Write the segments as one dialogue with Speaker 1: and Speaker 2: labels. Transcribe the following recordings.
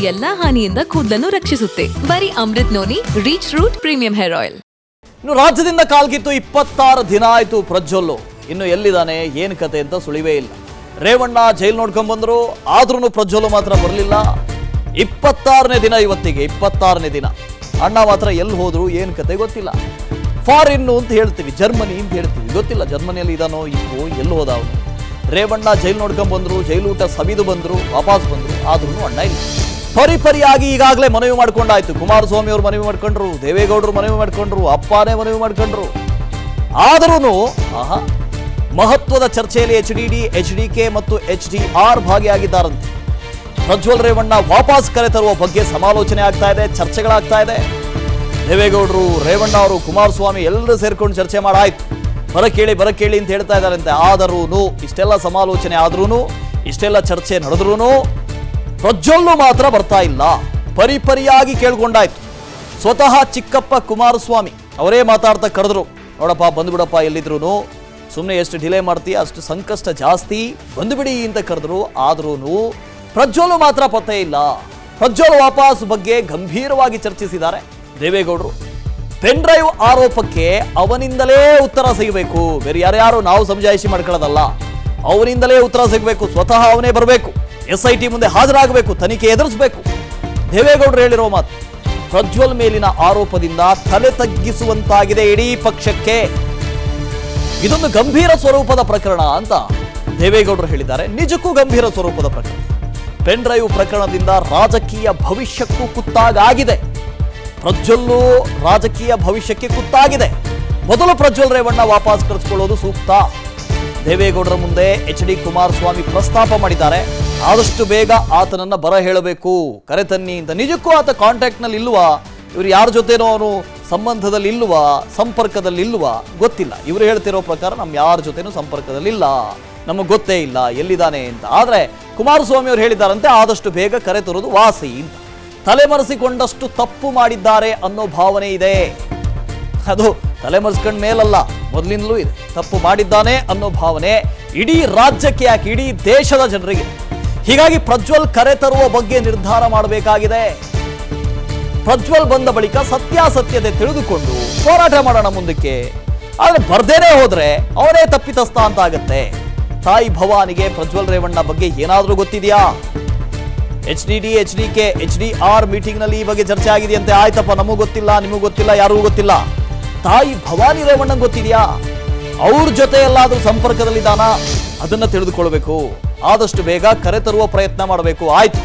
Speaker 1: ಎಲ್ಲಾ ಹಾನಿಯಿಂದ ಕೂದಲನ್ನು ರಕ್ಷಿಸುತ್ತೆ. ಬರೀ Amrit noni reach root premium hair oil.
Speaker 2: ಇನ್ನು ರಾಜ್ಯದಿಂದ ಕಾಲ್ಕಿತ್ತು 26 ದಿನ ಆಯ್ತು ಪ್ರಜ್ವಲ್. ಇನ್ನು ಎಲ್ಲಿದ್ದಾನೆ ಏನ್ ಕತೆ ಅಂತ ಸುಳಿವೇ ಇಲ್ಲ. ರೇವಣ್ಣ ಜೈಲ್ ನೋಡ್ಕೊಂಡ್ ಬಂದ್ರು, ಆದ್ರೂ ಪ್ರಜ್ವಲ್ ಮಾತ್ರ ಬರಲಿಲ್ಲ. 26ನೇ ದಿನ ಇವತ್ತಿಗೆ, 26ನೇ ದಿನ. ಅಣ್ಣ ಮಾತ್ರ ಎಲ್ಲಿ ಹೋದ್ರು ಏನ್ ಕತೆ ಗೊತ್ತಿಲ್ಲ. ಫಾರಿನ್ ಅಂತ ಹೇಳ್ತೀವಿ, ಜರ್ಮನಿ ಅಂತ ಹೇಳ್ತೀವಿ, ಗೊತ್ತಿಲ್ಲ ಜರ್ಮನಿಯಲ್ಲಿ ಇದಾನೋ ಇಪ್ಪೋ ಎಲ್ಲಿ ಹೋದ ಅವನು. ರೇವಣ್ಣ ಜೈಲ್ ನೋಡ್ಕೊಂಡ್ ಬಂದ್ರು, ಜೈಲೂಟ ಸವಿದು ಬಂದ್ರು, ವಾಪಸ್ ಬಂದ್ರು, ಆದ್ರೂ ಅಣ್ಣ ಇಲ್ಲ. ಪರಿಪರಿಯಾಗಿ ಈಗಾಗಲೇ ಮನವಿ ಮಾಡ್ಕೊಂಡಾಯ್ತು. ಕುಮಾರಸ್ವಾಮಿ ಅವರು ಮನವಿ ಮಾಡ್ಕೊಂಡ್ರು, ದೇವೇಗೌಡರು ಮನವಿ ಮಾಡ್ಕೊಂಡ್ರು, ಅಪ್ಪನೇ ಮನವಿ ಮಾಡ್ಕೊಂಡ್ರು. ಆದ್ರೂ ಮಹತ್ವದ ಚರ್ಚೆಯಲ್ಲಿ HDD, HDK ಮತ್ತು HDR ಭಾಗಿಯಾಗಿದ್ದಾರಂತೆ. ಪ್ರಜ್ವಲ್ ರೇವಣ್ಣ ವಾಪಸ್ ಕರೆತರುವ ಬಗ್ಗೆ ಸಮಾಲೋಚನೆ ಆಗ್ತಾ ಇದೆ, ಚರ್ಚೆಗಳಾಗ್ತಾ ಇದೆ. ದೇವೇಗೌಡರು, ರೇವಣ್ಣ ಅವರು, ಕುಮಾರಸ್ವಾಮಿ ಎಲ್ಲರೂ ಸೇರ್ಕೊಂಡು ಚರ್ಚೆ ಮಾಡಾಯ್ತು. ಬರಕೇಳಿ ಅಂತ ಹೇಳ್ತಾ ಇದ್ದಾರಂತೆ. ಆದರೂ ಇಷ್ಟೆಲ್ಲ ಸಮಾಲೋಚನೆ ಆದ್ರೂ, ಇಷ್ಟೆಲ್ಲ ಚರ್ಚೆ ನಡೆದ್ರೂ ಪ್ರಜ್ವಲ್ಲು ಮಾತ್ರ ಬರ್ತಾ ಇಲ್ಲ. ಪರಿಪರಿಯಾಗಿ ಕೇಳ್ಕೊಂಡಾಯ್ತು. ಸ್ವತಃ ಚಿಕ್ಕಪ್ಪ ಕುಮಾರಸ್ವಾಮಿ ಅವರೇ ಮಾತಾಡ್ತಾ ಕರೆದ್ರು, ನೋಡಪ್ಪ ಬಂದ್ಬಿಡಪ್ಪ, ಎಲ್ಲಿದ್ರು ಸುಮ್ಮನೆ ಎಷ್ಟು ಡಿಲೇ ಮಾಡ್ತೀಯ ಅಷ್ಟು ಸಂಕಷ್ಟ ಜಾಸ್ತಿ, ಬಂದುಬಿಡಿ ಅಂತ ಕರೆದ್ರು. ಆದ್ರೂ ಪ್ರಜ್ವಲ್ ಮಾತ್ರ ಪತ್ತೆ ಇಲ್ಲ. ಪ್ರಜ್ವಲ್ ವಾಪಸ್ ಬಗ್ಗೆ ಗಂಭೀರವಾಗಿ ಚರ್ಚಿಸಿದ್ದಾರೆ ದೇವೇಗೌಡರು. ಪೆನ್ ಡ್ರೈವ್ ಆರೋಪಕ್ಕೆ ಅವನಿಂದಲೇ ಉತ್ತರ ಸಿಗಬೇಕು, ಬೇರೆ ಯಾರ್ಯಾರು ನಾವು ಸಮಜಾಯಿಷಿ ಮಾಡ್ಕೊಳ್ಳೋದಲ್ಲ. ಅವನಿಂದಲೇ ಉತ್ತರ ಸಿಗಬೇಕು, ಸ್ವತಃ ಅವನೇ ಬರಬೇಕು, SIT ಮುಂದೆ ಹಾಜರಾಗಬೇಕು, ತನಿಖೆ ಎದುರಿಸಬೇಕು. ದೇವೇಗೌಡರು ಹೇಳಿರೋ ಮಾತು. ಪ್ರಜ್ವಲ್ ಮೇಲಿನ ಆರೋಪದಿಂದ ತಲೆ ತಗ್ಗಿಸುವಂತಾಗಿದೆ ಇಡೀ ಪಕ್ಷಕ್ಕೆ. ಇದೊಂದು ಗಂಭೀರ ಸ್ವರೂಪದ ಪ್ರಕರಣ ಅಂತ ದೇವೇಗೌಡರು ಹೇಳಿದ್ದಾರೆ. ನಿಜಕ್ಕೂ ಗಂಭೀರ ಸ್ವರೂಪದ ಪ್ರಕರಣ. ಪೆನ್ ಡ್ರೈವ್ ಪ್ರಕರಣದಿಂದ ರಾಜಕೀಯ ಭವಿಷ್ಯಕ್ಕೂ ಕುತ್ತಾಗಿದೆ. ಪ್ರಜ್ವಲ್ಲು ರಾಜಕೀಯ ಭವಿಷ್ಯಕ್ಕೆ ಕುತ್ತಾಗಿದೆ. ಮೊದಲು ಪ್ರಜ್ವಲ್ ರೇವಣ್ಣ ವಾಪಸ್ ಕರೆಸಿಕೊಳ್ಳೋದು ಸೂಕ್ತ. ದೇವೇಗೌಡರ ಮುಂದೆ HD ಕುಮಾರಸ್ವಾಮಿ ಪ್ರಸ್ತಾಪ ಮಾಡಿದ್ದಾರೆ. ಆದಷ್ಟು ಬೇಗ ಆತನನ್ನ ಬರ ಹೇಳಬೇಕು, ಕರೆತನ್ನಿ ಅಂತ. ನಿಜಕ್ಕೂ ಆತ ಕಾಂಟ್ಯಾಕ್ಟ್ ನಲ್ಲಿ ಇಲ್ವಾ, ಇವ್ರು ಯಾರ ಜೊತೆನೋ ಅವನು ಸಂಬಂಧದಲ್ಲಿ ಇಲ್ವಾ, ಸಂಪರ್ಕದಲ್ಲಿ ಇಲ್ವಾ ಗೊತ್ತಿಲ್ಲ. ಇವರು ಹೇಳ್ತಿರೋ ಪ್ರಕಾರ ನಮ್ಮ ಯಾರ ಜೊತೆನೂ ಸಂಪರ್ಕದಲ್ಲಿಲ್ಲ, ನಮಗೆ ಗೊತ್ತೇ ಇಲ್ಲ ಎಲ್ಲಿದ್ದಾನೆ ಅಂತ. ಆದ್ರೆ ಕುಮಾರಸ್ವಾಮಿ ಅವರು ಹೇಳಿದ್ದಾರಂತೆ ಆದಷ್ಟು ಬೇಗ ಕರೆತರೋದು ವಾಸಿ ಅಂತ. ತಲೆಮರೆಸಿಕೊಂಡಷ್ಟು ತಪ್ಪು ಮಾಡಿದ್ದಾರೆ ಅನ್ನೋ ಭಾವನೆ ಇದೆ. ಅದು ತಲೆಮರೆಸ್ಕೊಂಡ ಮೇಲಲ್ಲ, ಮೊದಲಿಂದಲೂ ಇದೆ. ತಪ್ಪು ಮಾಡಿದ್ದಾನೆ ಅನ್ನೋ ಭಾವನೆ ಇಡೀ ರಾಜ್ಯಕ್ಕೆ, ಯಾಕೆ ಇಡೀ ದೇಶದ ಜನರಿಗೆ. ಹೀಗಾಗಿ ಪ್ರಜ್ವಲ್ ಕರೆ ತರುವ ಬಗ್ಗೆ ನಿರ್ಧಾರ ಮಾಡಬೇಕಾಗಿದೆ. ಪ್ರಜ್ವಲ್ ಬಂದ ಬಳಿಕ ಸತ್ಯಾಸತ್ಯತೆ ತಿಳಿದುಕೊಂಡು ಹೋರಾಟ ಮಾಡೋಣ ಮುಂದಕ್ಕೆ. ಆದ್ರೆ ಬರ್ದೇನೆ ಹೋದ್ರೆ ಅವರೇ ತಪ್ಪಿತಸ್ಥ ಅಂತ ಆಗತ್ತೆ. ತಾಯಿ ಭವಾನಿಗೆ ಪ್ರಜ್ವಲ್ ರೇವಣ್ಣ ಬಗ್ಗೆ ಏನಾದ್ರೂ ಗೊತ್ತಿದೆಯಾ? HDD, HDK, HDR ಮೀಟಿಂಗ್ ನಲ್ಲಿ ಈ ಬಗ್ಗೆ ಚರ್ಚೆ ಆಗಿದೆಯಂತೆ. ಆಯ್ತಪ್ಪ, ನಮಗೂ ಗೊತ್ತಿಲ್ಲ, ನಿಮಗೂ ಗೊತ್ತಿಲ್ಲ, ಯಾರಿಗೂ ಗೊತ್ತಿಲ್ಲ. ತಾಯಿ ಭವಾನಿ ರೇವಣ್ಣಂಗೆ ಗೊತ್ತಿದೆಯಾ? ಅವ್ರ ಜೊತೆ ಎಲ್ಲಾದ್ರೂ ಸಂಪರ್ಕದಲ್ಲಿದ್ದಾನ? ಅದನ್ನ ತಿಳಿದುಕೊಳ್ಬೇಕು. ಆದಷ್ಟು ಬೇಗ ಕರೆತರುವ ಪ್ರಯತ್ನ ಮಾಡಬೇಕು. ಆಯ್ತು,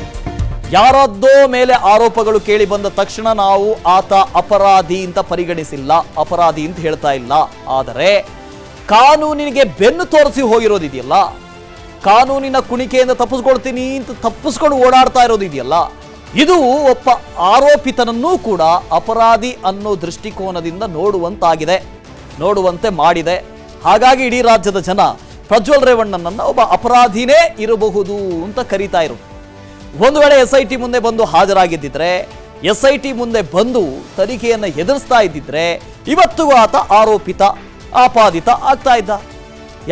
Speaker 2: ಯಾರದ್ದೋ ಮೇಲೆ ಆರೋಪಗಳು ಕೇಳಿ ಬಂದ ತಕ್ಷಣ ನಾವು ಆತ ಅಪರಾಧಿ ಅಂತ ಪರಿಗಣಿಸಿಲ್ಲ, ಅಪರಾಧಿ ಅಂತ ಹೇಳ್ತಾ ಇಲ್ಲ. ಆದರೆ ಕಾನೂನಿಗೆ ಬೆನ್ನು ತೋರಿಸಿ ಹೋಗಿರೋದಿದೆಯಲ್ಲ, ಕಾನೂನಿನ ಕುಣಿಕೆಯಿಂದ ತಪ್ಪಿಸ್ಕೊಳ್ತೀನಿ ಅಂತ ತಪ್ಪಿಸ್ಕೊಂಡು ಓಡಾಡ್ತಾ ಇರೋದಿದೆಯಲ್ಲ, ಇದು ಒಬ್ಬ ಆರೋಪಿತನನ್ನೂ ಕೂಡ ಅಪರಾಧಿ ಅನ್ನೋ ದೃಷ್ಟಿಕೋನದಿಂದ ನೋಡುವಂತೆ ಮಾಡಿದೆ. ಹಾಗಾಗಿ ಇಡೀ ರಾಜ್ಯದ ಜನ ಪ್ರಜ್ವಲ್ ರೇವಣ್ಣನನ್ನ ಒಬ್ಬ ಅಪರಾಧಿನೇ ಇರಬಹುದು ಅಂತ ಕರೀತಾ ಇರೋದು. ಒಂದು ವೇಳೆ SIT ಮುಂದೆ ಬಂದು ಹಾಜರಾಗಿದ್ದಿದ್ರೆ, SIT ಮುಂದೆ ಬಂದು ತನಿಖೆಯನ್ನು ಎದುರಿಸ್ತಾ ಇದ್ದಿದ್ರೆ ಇವತ್ತಿಗೂ ಆತ ಆಪಾದಿತ ಆಗ್ತಾ ಇದ್ದ.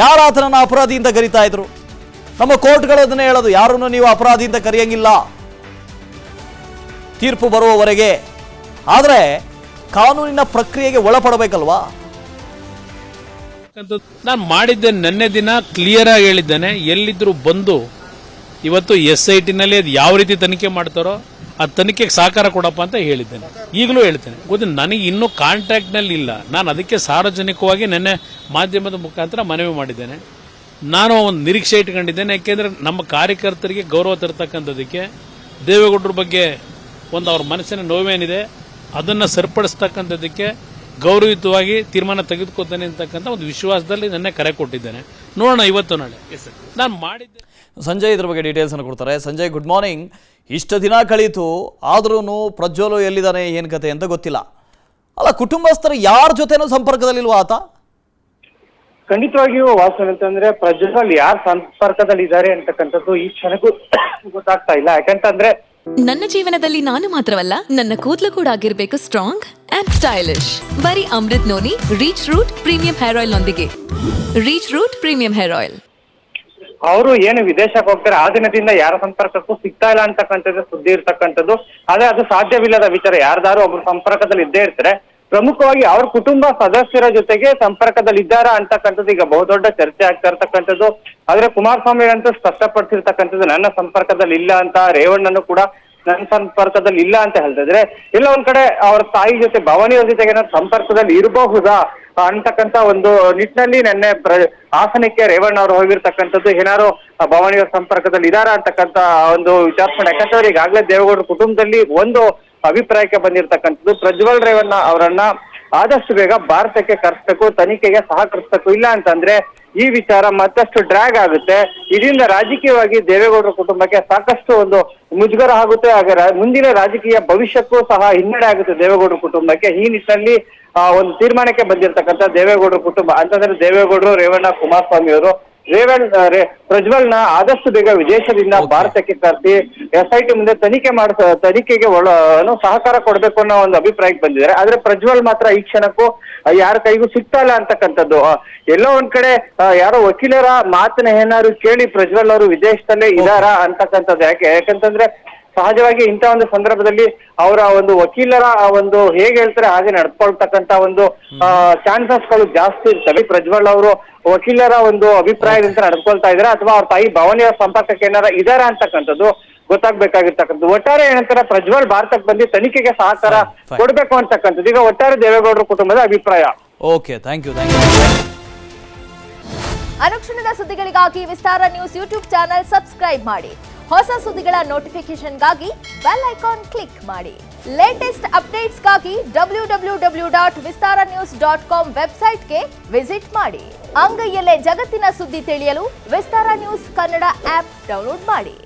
Speaker 2: ಯಾರು ಆತನನ್ನ ಅಪರಾಧಿ ಅಂತ ಕರೀತಾ ಇದ್ರು? ನಮ್ಮ ಕೋರ್ಟ್ಗಳದನ್ನೇ ಹೇಳೋದು, ಯಾರನ್ನು ನೀವು ಅಪರಾಧಿ ಅಂತ ಕರೆಯಂಗಿಲ್ಲ ತೀರ್ಪು ಬರುವವರೆಗೆ. ಆದರೆ ಕಾನೂನಿನ ಪ್ರಕ್ರಿಯೆಗೆ ಒಳಪಡಬೇಕಲ್ವಾ?
Speaker 3: ನಾನು ಮಾಡಿದ್ದೆ ನೆನ್ನೆ ದಿನ ಕ್ಲಿಯರ್ ಆಗಿ ಹೇಳಿದ್ದೇನೆ. ಎಲ್ಲಿದ್ರು ಬಂದು ಇವತ್ತು SIT ನಲ್ಲಿ ಅದು ಯಾವ ರೀತಿ ತನಿಖೆ ಮಾಡ್ತಾರೋ ಆ ತನಿಖೆಗೆ ಸಹಕಾರ ಕೊಡಪ್ಪ ಅಂತ ಹೇಳಿದ್ದೇನೆ. ಈಗಲೂ ಹೇಳ್ತೇನೆ. ಗೊತ್ತಿಲ್ಲ, ನನಗೆ ಇನ್ನೂ ಕಾಂಟ್ಯಾಕ್ಟ್ ನಲ್ಲಿ ಇಲ್ಲ. ನಾನು ಅದಕ್ಕೆ ಸಾರ್ವಜನಿಕವಾಗಿ ನೆನ್ನೆ ಮಾಧ್ಯಮದ ಮುಖಾಂತರ ಮನವಿ ಮಾಡಿದ್ದೇನೆ. ನಾನು ಒಂದು ನಿರೀಕ್ಷೆ ಇಟ್ಕೊಂಡಿದ್ದೇನೆ. ಯಾಕೆಂದ್ರೆ ನಮ್ಮ ಕಾರ್ಯಕರ್ತರಿಗೆ ಗೌರವ ತರ್ತಕ್ಕಂಥದಕ್ಕೆ, ದೇವೇಗೌಡರ ಬಗ್ಗೆ ಒಂದು ಅವ್ರ ಮನಸ್ಸಿನ ನೋವೇನಿದೆ ಅದನ್ನು ಸರಿಪಡಿಸ್ತಕ್ಕಂಥದ್ದಕ್ಕೆ ಗೌರವಯುತವಾಗಿ ತೀರ್ಮಾನ ತೆಗೆದುಕೊಳ್ತೇನೆ ಅಂತಕ್ಕಂಥ ಒಂದು ವಿಶ್ವಾಸದಲ್ಲಿ ನೆನ್ನೆ ಕರೆ ಕೊಟ್ಟಿದ್ದೇನೆ. ನೋಡೋಣ ಇವತ್ತು ನಾಳೆ ನಾನು ಮಾಡಿದ್ದೆ.
Speaker 2: ಸಂಜಯ್ ಇದ್ರ ಬಗ್ಗೆ ಡೀಟೇಲ್ಸ್ ಅನ್ನು ಕೊಡ್ತಾರೆ. Sanjay, good morning. ಇಷ್ಟು ದಿನ ಕಳೀತು, ಆದ್ರೂ ಪ್ರಜ್ವಲ್ ಎಲ್ಲಿದ್ದಾನೆ ಏನ್ ಕತೆ ಅಂತ ಗೊತ್ತಿಲ್ಲ. ಅಲ್ಲ, ಕುಟುಂಬಸ್ಥರು ಯಾರ ಜೊತೆನೂ ಸಂಪರ್ಕದಲ್ಲಿಲ್ವಾ ಆತ?
Speaker 4: ಖಂಡಿತವಾಗಿಯೂ ವಾಸ್ತವ ಅಂತಂದ್ರೆ ಪ್ರಜ್ವಲ್ ಯಾರ ಸಂಪರ್ಕದಲ್ಲಿ ಇದ್ದಾರೆ ಅಂತಕ್ಕಂಥದ್ದು ಈ ಕ್ಷಣಕ್ಕೂ ಗೊತ್ತಾಗ್ತಾ ಇಲ್ಲ. ಯಾಕಂತಂದ್ರೆ
Speaker 1: ನನ್ನ ಜೀವನದಲ್ಲಿ ನಾನು ಮಾತ್ರವಲ್ಲ, ನನ್ನ ಕೂದಲು ಕೂಡ ಆಗಿರ್ಬೇಕು ಸ್ಟ್ರಾಂಗ್ ಅಂಡ್ ಸ್ಟೈಲಿಶ್. ಬರೀ Amrit noni reach root premium hair oil ನೊಂದಿಗೆ. Reach root premium hair oil.
Speaker 4: ಅವರು ಏನು ವಿದೇಶಕ್ಕೆ ಹೋಗ್ತಾರೆ ಆ ದಿನದಿಂದ ಯಾರ ಸಂಪರ್ಕಕ್ಕೂ ಸಿಗ್ತಾ ಇಲ್ಲ ಅಂತಕ್ಕಂಥದ್ದು ಸುದ್ದಿ ಇರ್ತಕ್ಕಂಥದ್ದು. ಆದ್ರೆ ಅದು ಸಾಧ್ಯವಿಲ್ಲದ ವಿಚಾರ. ಯಾರ್ದಾರು ಒಬ್ರು ಸಂಪರ್ಕದಲ್ಲಿ ಇದ್ದೇ ಇರ್ತಾರೆ. ಪ್ರಮುಖವಾಗಿ ಅವ್ರ ಕುಟುಂಬ ಸದಸ್ಯರ ಜೊತೆಗೆ ಸಂಪರ್ಕದಲ್ಲಿ ಇದ್ದಾರಾ ಅಂತಕ್ಕಂಥದ್ದು ಈಗ ಬಹುದೊಡ್ಡ ಚರ್ಚೆ ಆಗ್ತಾ ಇರ್ತಕ್ಕಂಥದ್ದು. ಆದ್ರೆ ಕುಮಾರಸ್ವಾಮಿ ಅಂತೂ ಸ್ಪಷ್ಟಪಡಿಸಿರ್ತಕ್ಕಂಥದ್ದು ನನ್ನ ಸಂಪರ್ಕದಲ್ಲಿ ಇಲ್ಲ ಅಂತ. ರೇವಣ್ಣನು ಕೂಡ ನನ್ನ ಸಂಪರ್ಕದಲ್ಲಿ ಇಲ್ಲ ಅಂತ ಹೇಳ್ತಿದ್ರೆ, ಇಲ್ಲ ಒಂದ್ ಕಡೆ ಅವ್ರ ತಾಯಿ ಜೊತೆ ಭವಾನಿಯವ್ರ ಜೊತೆಗೆ ಏನಾದ್ರು ಸಂಪರ್ಕದಲ್ಲಿ ಇರಬಹುದಾ ಅಂತಕ್ಕಂಥ ಒಂದು ನಿಟ್ಟಿನಲ್ಲಿ ನಿನ್ನೆ ಹಾಸನಕ್ಕೆ ರೇವಣ್ಣ ಅವರು ಹೋಗಿರ್ತಕ್ಕಂಥದ್ದು. ಏನಾರು ಭವಾನಿಯವರ ಸಂಪರ್ಕದಲ್ಲಿ ಇದಾರಾ ಅಂತಕ್ಕಂಥ ಒಂದು ವಿಚಾರಿಸ್ಕೊಂಡು, ಯಾಕಂತಂದ್ರೆ ಈಗಾಗಲೇ ದೇವೇಗೌಡರ ಕುಟುಂಬದಲ್ಲಿ ಒಂದು ಅಭಿಪ್ರಾಯಕ್ಕೆ ಬಂದಿರತಕ್ಕಂಥದ್ದು, ಪ್ರಜ್ವಲ್ ರೇವಣ್ಣ ಅವರನ್ನ ಆದಷ್ಟು ಬೇಗ ಭಾರತಕ್ಕೆ ಕರೆಸ್ಬೇಕು, ತನಿಖೆಗೆ ಸಹಕರಿಸ್ಬೇಕು. ಇಲ್ಲ ಅಂತಂದ್ರೆ ಈ ವಿಚಾರ ಮತ್ತಷ್ಟು ಡ್ರ್ಯಾಗ್ ಆಗುತ್ತೆ. ಇದರಿಂದ ರಾಜಕೀಯವಾಗಿ ದೇವೇಗೌಡರ ಕುಟುಂಬಕ್ಕೆ ಸಾಕಷ್ಟು ಒಂದು ಮುಜುಗರ ಆಗುತ್ತೆ. ಹಾಗೆ ಮುಂದಿನ ರಾಜಕೀಯ ಭವಿಷ್ಯಕ್ಕೂ ಸಹ ಹಿನ್ನಡೆ ಆಗುತ್ತೆ ದೇವೇಗೌಡರ ಕುಟುಂಬಕ್ಕೆ. ಈ ನಿಟ್ಟಿನಲ್ಲಿ ಒಂದು ತೀರ್ಮಾನಕ್ಕೆ ಬಂದಿರತಕ್ಕಂಥ ದೇವೇಗೌಡರ ಕುಟುಂಬ ಅಂತಂದ್ರೆ ದೇವೇಗೌಡರು, ರೇವಣ್ಣ, ಕುಮಾರಸ್ವಾಮಿ ಅವರು ಪ್ರಜ್ವಲ್ನ ಆದಷ್ಟು ಬೇಗ ವಿದೇಶದಿಂದ ಭಾರತಕ್ಕೆ ಕರೆಸಿ SIT ಮುಂದೆ ತನಿಖೆಗೆ ಸಹಕಾರ ಕೊಡ್ಬೇಕು ಅನ್ನೋ ಒಂದು ಅಭಿಪ್ರಾಯಕ್ಕೆ ಬಂದಿದ್ದಾರೆ. ಆದ್ರೆ ಪ್ರಜ್ವಲ್ ಮಾತ್ರ ಈ ಕ್ಷಣಕ್ಕೂ ಯಾರ ಕೈಗೂ ಸಿಗ್ತಾ ಇಲ್ಲ ಅಂತಕ್ಕಂಥದ್ದು. ಎಲ್ಲೋ ಒಂದ್ ಕಡೆ ಯಾರೋ ವಕೀಲರ ಮಾತನ್ನ ಏನಾದ್ರು ಕೇಳಿ ಪ್ರಜ್ವಲ್ ಅವರು ವಿದೇಶದಲ್ಲೇ ಇದಾರಾ ಅಂತಕ್ಕಂಥದ್ದು. ಯಾಕಂತಂದ್ರೆ ಸಹಜವಾಗಿ ಇಂಥ ಒಂದು ಸಂದರ್ಭದಲ್ಲಿ ಅವರ ಒಂದು ವಕೀಲರ ಒಂದು ಹೇಗೆ ಹೇಳ್ತಾರೆ ಹಾಗೆ ನಡ್ಕೊಳ್ತಕ್ಕಂತ ಒಂದು ಚಾನ್ಸಸ್ಗಳು ಜಾಸ್ತಿ ಇರ್ತವೆ. ಪ್ರಜ್ವಲ್ ಅವರು ವಕೀಲರ ಒಂದು ಅಭಿಪ್ರಾಯದಿಂದ ನಡ್ಕೊಳ್ತಾ ಇದಾರೆ ಅಥವಾ ಅವ್ರ ತಾಯಿ ಭವಾನಿಯವರ ಸಂಪರ್ಕಕ್ಕೆ ಏನಾರ ಇದಾರ ಅಂತಕ್ಕಂಥದ್ದು ಗೊತ್ತಾಗ್ಬೇಕಾಗಿರ್ತಕ್ಕಂಥದ್ದು. ಒಟ್ಟಾರೆ ಏನಂತಾರೆ, ಪ್ರಜ್ವಲ್ ಭಾರತಕ್ಕೆ ಬಂದು ತನಿಖೆಗೆ ಸಹಕಾರ ಕೊಡ್ಬೇಕು ಅಂತಕ್ಕಂಥದ್ದು ಈಗ ಒಟ್ಟಾರೆ ದೇವೇಗೌಡರ ಕುಟುಂಬದ ಅಭಿಪ್ರಾಯ.
Speaker 2: Okay, thank you.
Speaker 5: ಅನುಕ್ಷಣದ ಸುದ್ದಿಗಳಿಗಾಗಿ Vistara news YouTube channel subscribe ಮಾಡಿ. ಹೊಸ ಸುದ್ದಿಗಳ ನೋಟಿಫಿಕೇಶನ್ಗಾಗಿ ಬೆಲ್ ಐಕಾನ್ ಕ್ಲಿಕ್ ಮಾಡಿ. ಲೇಟೆಸ್ಟ್ ಅಪ್ಡೇಟ್ಸ್ಗಾಗಿ www.vistaranews.com ವೆಬ್ಸೈಟ್ಗೆ ವಿಸಿಟ್ ಮಾಡಿ. ಅಂಗೈಯಲ್ಲೇ ಜಗತ್ತಿನ ಸುದ್ದಿ ತಿಳಿಯಲು Vistara news Kannada app download ಮಾಡಿ.